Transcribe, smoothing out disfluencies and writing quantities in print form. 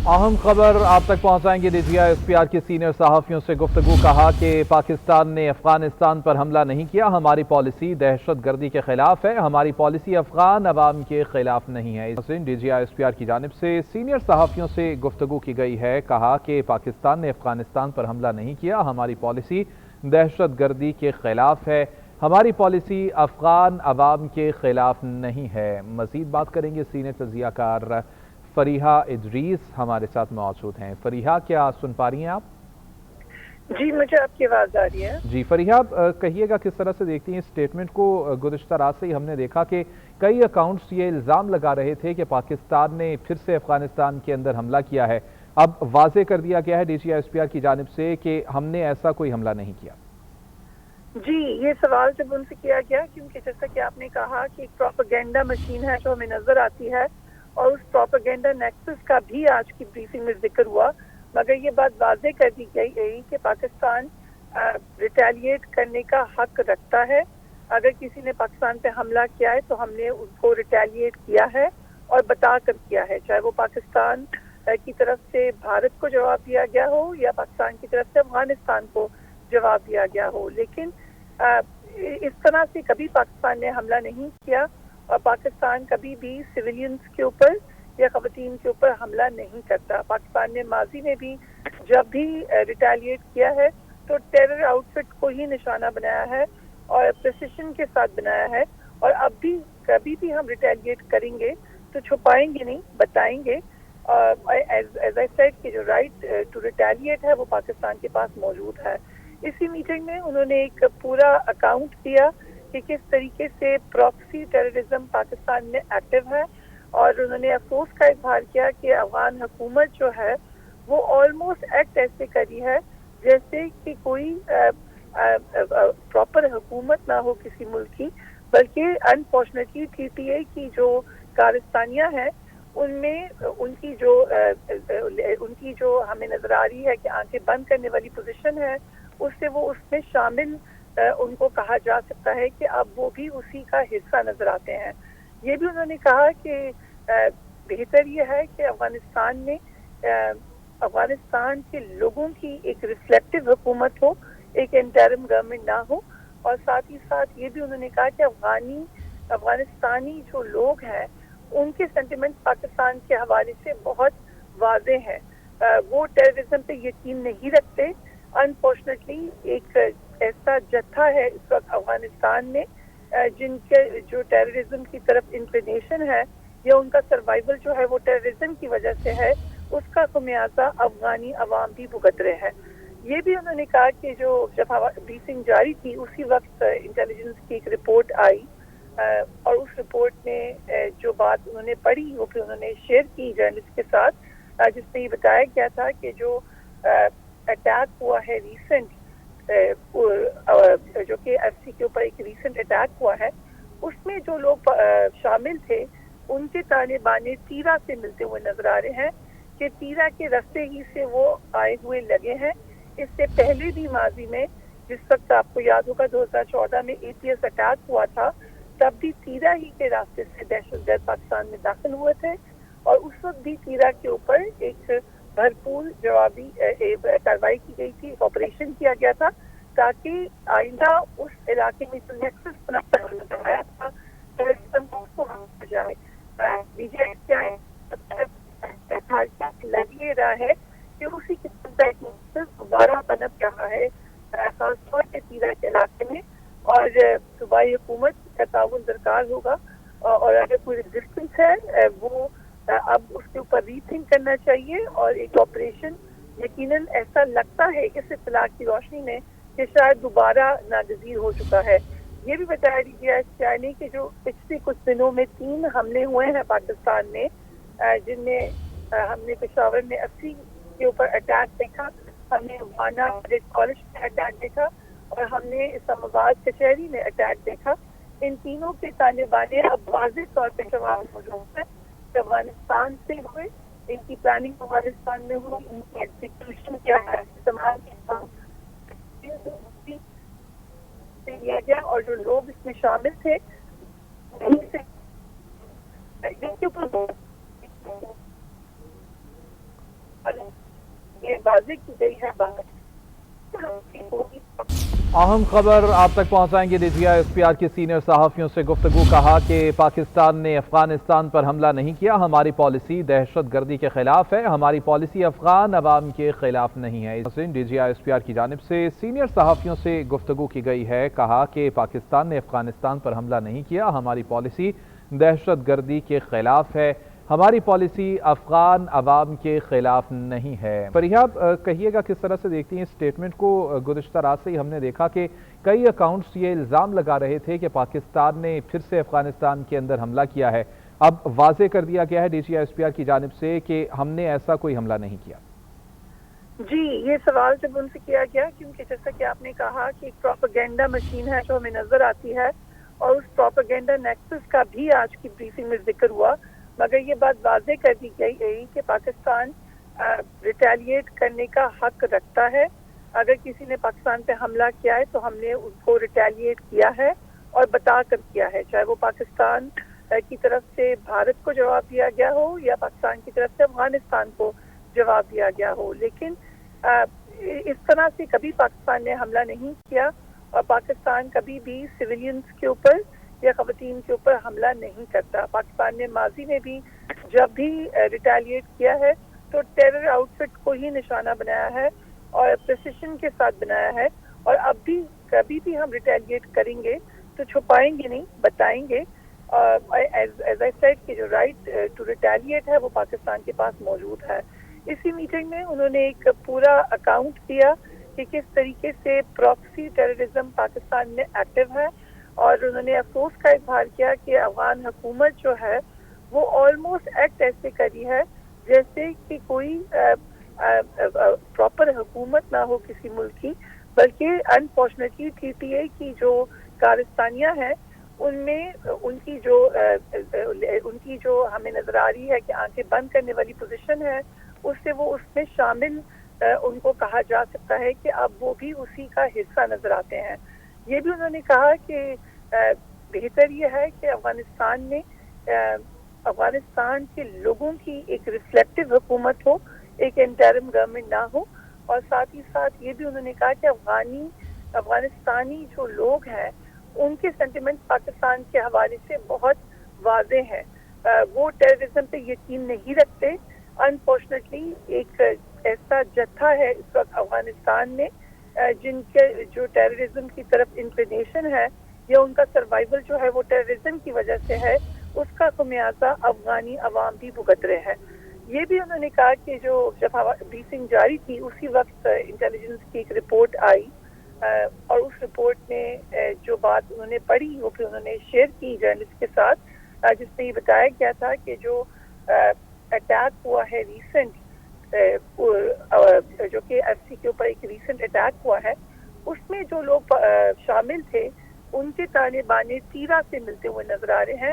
अहम खबर आप तक पहुंचाएंगे। डीजीआई एसपीआर के सीनियर सहाफ़ियों से गुफ्तगू। कहा कि पाकिस्तान ने अफगानिस्तान पर हमला नहीं किया, हमारी पॉलिसी दहशत गर्दी के खिलाफ है, हमारी पॉलिसी अफगान अवाम के खिलाफ नहीं है। इस दिन डीजीआई एसपीआर की जानिब से सीनियर सहाफ़ियों से गुफ्तगू की गई है। कहा कि पाकिस्तान ने अफगानिस्तान पर हमला नहीं किया, हमारी पॉलिसी दहशत गर्दी के खिलाफ है, हमारी पॉलिसी अफगान अवाम के खिलाफ नहीं है। मज़ीद बात करेंगे सीनियर तज्ज़ियाकार फरीहा इदरीस हमारे साथ मौजूद हैं। फरीहा, क्या सुन पा रही हैं आप? जी, मुझे आपकी आवाज़ आ रही है। जी फरीहा, कहिएगा किस तरह से देखती हैं स्टेटमेंट को। गुज़िश्ता रात से ही हमने देखा कि कई अकाउंट्स ये इल्ज़ाम लगा रहे थे कि पाकिस्तान ने फिर से अफगानिस्तान के अंदर हमला किया है। अब वाज़े कर दिया गया है डीजीआई एसपीआर की जानिब से कि हमने ऐसा कोई हमला नहीं किया। जी, ये सवाल जब उनसे किया गया, क्योंकि जैसा कि आपने कहा कि एक प्रोपेगेंडा मशीन है जो हमें नजर आती है, और उस प्रोपेगेंडा नेक्सस का भी आज की ब्रीफिंग में जिक्र हुआ, मगर ये बात वाज़े कर दी गई कि पाकिस्तान रिटेलिएट करने का हक रखता है। अगर किसी ने पाकिस्तान पे हमला किया है तो हमने उसको रिटेलिएट किया है और बता कर किया है, चाहे वो पाकिस्तान की तरफ से भारत को जवाब दिया गया हो या पाकिस्तान की तरफ से अफगानिस्तान को जवाब दिया गया हो। लेकिन इस तरह से कभी पाकिस्तान ने हमला नहीं किया, और पाकिस्तान कभी भी सिविलियंस के ऊपर या ख़वातीन के ऊपर हमला नहीं करता। पाकिस्तान ने माजी में भी जब भी रिटेलिएट किया है तो टेरर आउटफिट को ही निशाना बनाया है और प्रिसिशन के साथ बनाया है, और अब भी कभी भी हम रिटेलिएट करेंगे तो छुपाएंगे नहीं, बताएंगे। एज आई सेड कि जो राइट टू रिटेलिएट है वो पाकिस्तान के पास मौजूद है। इसी मीटिंग में उन्होंने एक पूरा अकाउंट दिया कि किस तरीके से प्रॉक्सी टेररिज्म पाकिस्तान में एक्टिव है, और उन्होंने अफसोस का इजहार किया कि अफगान हुकूमत जो है वो ऑलमोस्ट एक्ट ऐसे करी है जैसे कि कोई प्रॉपर हुकूमत ना हो किसी मुल्क की, बल्कि अनफॉर्चुनेटली टीटीए की जो कारस्तानियाँ हैं उनमें उनकी जो हमें नजर आ रही है कि आंखें बंद करने वाली पोजीशन है, उससे वो उसमें शामिल उनको कहा जा सकता है कि अब वो भी उसी का हिस्सा नजर आते हैं। ये भी उन्होंने कहा कि बेहतर ये है कि अफगानिस्तान के लोगों की एक रिफ्लेक्टिव हुकूमत हो, एक इंटरिम गवर्नमेंट ना हो, और साथ ही साथ ये भी उन्होंने कहा कि अफगानिस्तानी जो लोग हैं उनके सेंटिमेंट पाकिस्तान के हवाले से बहुत वाज़े हैं। वो टेररिज्म पे यकीन नहीं रखते। अनफॉर्चुनेटली एक ऐसा जत्था है इस वक्त अफगानिस्तान में जिनके जो टेररिज्म की तरफ इंक्लिनेशन है या उनका सर्वाइवल जो है वो टेररिज्म की वजह से है, उसका खमियाजा अफगानी अवाम भी भुगत रहे हैं। ये भी उन्होंने कहा कि जो जब ब्रीफिंग जारी थी उसी वक्त इंटेलिजेंस की एक रिपोर्ट आई, और उस रिपोर्ट में जो बात उन्होंने पढ़ी वो फिर उन्होंने शेयर की जर्नलिस्ट के साथ, जिसमें ये बताया गया था कि जो अटैक हुआ है रीसेंट, जो कि एफसी के ऊपर एक रीसेंट अटैक हुआ है, उसमें जो लोग शामिल थे उनके ताने बाने तीरा से मिलते हुए नजर आ रहे हैं कि तीरा के रास्ते ही से वो आए हुए लगे हैं। इससे पहले भी माजी में जिस वक्त आपको याद होगा 2014 में एटीएस अटैक हुआ था, तब भी तीरा ही के रास्ते से दहशतगर्द पाकिस्तान में दाखिल हुए थे, और उस वक्त भी तीरा के ऊपर एक भरपूर जवाबी कार्रवाई की गई थी, ऑपरेशन किया गया था ताकि आइंदा उस इलाके में जो नेक्सस बनाया था जाए। लग ये रहा है कि उसी किस्म का एक दोबारा पनप रहा है खासतौर से तीरा के इलाके में, और सूबाई हुकूमत का ताउन दरकार होगा, और अगर कोई रेजिस्टेंस है वो अब उसके ऊपर रीथिंक करना चाहिए, और एक ऑपरेशन यकीनन ऐसा लगता है इस इत्तला की रोशनी में कि शायद दोबारा नागजीर हो चुका है। ये भी बताया गया है कि जो पिछले कुछ दिनों में 3 हमले हुए हैं पाकिस्तान में, जिनमें हमने पेशावर में 80 के ऊपर अटैक देखा, हमने वाना कॉलेज में अटैक देखा, और हमने इस्लामाबाद कचहरी में अटैक देखा। इन तीनों के ताने बाने अब वाज़ेह तौर पर सवाल मौजूद है। अफगानिस्तान से हुए, इनकी प्लानिंग अफगानिस्तान में हुई, इनकी एग्जीक्यूशन क्या है इस्तेमाल किया गया, और जो लोग इसमें शामिल थे یہ واضح کی گئی ہے بات. اہم خبر آپ تک پہنچائیں گے DGI-SPR کے سینئر صحافیوں سے گفتگو. کہا کہ پاکستان نے افغانستان پر حملہ نہیں کیا، ہماری پالیسی دہشت گردی کے خلاف ہے، ہماری پالیسی افغان عوام کے خلاف نہیں ہے. اس دن DGI-SPR کی جانب سے سینئر صحافیوں سے گفتگو کی گئی ہے. کہا کہ پاکستان نے افغانستان پر حملہ نہیں کیا، ہماری پالیسی دہشت گردی کے خلاف ہے، ہماری پالیسی افغان عوام کے خلاف نہیں ہے. فریحہ، کہیے گا کس طرح سے دیکھتی ہیں اس سٹیٹمنٹ کو؟ گزشتہ رات سے ہی ہم نے دیکھا کہ کئی اکاؤنٹس یہ الزام لگا رہے تھے کہ پاکستان نے پھر سے افغانستان کے اندر حملہ کیا ہے. اب واضح کر دیا گیا ہے DGI-SPR کی جانب سے کہ ہم نے ایسا کوئی حملہ نہیں کیا. جی، یہ سوال جب ان سے کیا گیا کیونکہ جیسا کہ آپ نے کہا کہ ایک پروپیگنڈا مشین ہے جو ہمیں نظر آتی ہے، اور اس پروپیگنڈا نیکسس کا بھی آج کی بریفنگ میں ذکر ہوا، مگر یہ بات واضح کر دی گئی کہ پاکستان ریٹیلیٹ کرنے کا حق رکھتا ہے. اگر کسی نے پاکستان پہ حملہ کیا ہے تو ہم نے اس کو ریٹیلیٹ کیا ہے اور بتا کر کیا ہے، چاہے وہ پاکستان کی طرف سے بھارت کو جواب دیا گیا ہو یا پاکستان کی طرف سے افغانستان کو جواب دیا گیا ہو. لیکن اس طرح سے کبھی پاکستان نے حملہ نہیں کیا، اور پاکستان کبھی بھی سویلینز کے اوپر یا خواتین کے اوپر حملہ نہیں کرتا. پاکستان نے ماضی میں بھی جب بھی ریٹیلیٹ کیا ہے تو ٹیرر آؤٹ فٹ کو ہی نشانہ بنایا ہے اور پریسیشن کے ساتھ بنایا ہے، اور اب بھی کبھی بھی ہم ریٹیلیٹ کریں گے تو چھپائیں گے نہیں، بتائیں گے. ایز آئی سیڈ کہ جو رائٹ ٹو ریٹیلیٹ ہے وہ پاکستان کے پاس موجود ہے. اسی میٹنگ میں انہوں نے ایک پورا اکاؤنٹ دیا کہ کس طریقے سے پراکسی ٹیررزم پاکستان میں ایکٹیو ہے، اور انہوں نے افسوس کا اظہار کیا کہ افغان حکومت جو ہے وہ آلموسٹ ایکٹ ایسے کری ہے جیسے کہ کوئی پراپر حکومت نہ ہو کسی ملک کی، بلکہ انفارچونیٹلی TPA کی جو کارستانیاں ہیں ان میں ان کی جو ہمیں نظر آ رہی ہے کہ آنکھیں بند کرنے والی پوزیشن ہے، اس سے وہ اس میں شامل ان کو کہا جا سکتا ہے کہ اب وہ بھی اسی کا حصہ نظر آتے ہیں. یہ بھی انہوں نے کہا کہ بہتر یہ ہے کہ افغانستان میں افغانستان کے لوگوں کی ایک ریفلیکٹو حکومت ہو، ایک انٹرم گورنمنٹ نہ ہو، اور ساتھ ہی ساتھ یہ بھی انہوں نے کہا کہ افغانستانی جو لوگ ہیں ان کے سینٹیمنٹ پاکستان کے حوالے سے بہت واضح ہیں. وہ ٹیررزم پہ یقین نہیں رکھتے. انفارچونیٹلی ایک ایسا جتھا ہے اس وقت افغانستان میں جن کے جو ٹیررزم کی طرف انکلینیشن ہے یا ان کا سروائیول جو ہے وہ ٹیررزم کی وجہ سے ہے، اس کا خمیازہ افغانی عوام بھی بھگت رہے ہیں. یہ بھی انہوں نے کہا کہ جو جب بریفنگ جاری تھی اسی وقت انٹیلیجنس کی ایک رپورٹ آئی، اور اس رپورٹ میں جو بات انہوں نے پڑھی وہ پھر انہوں نے شیئر کی جرنلسٹ کے ساتھ، جس میں یہ بتایا گیا تھا کہ جو اٹیک ہوا ہے ریسنٹ، جو کہ FC کے اوپر ایک ریسنٹ اٹیک ہوا ہے، اس میں جو لوگ شامل تھے ان کے تانے بانے تیرا سے ملتے ہوئے نظر آ رہے ہیں.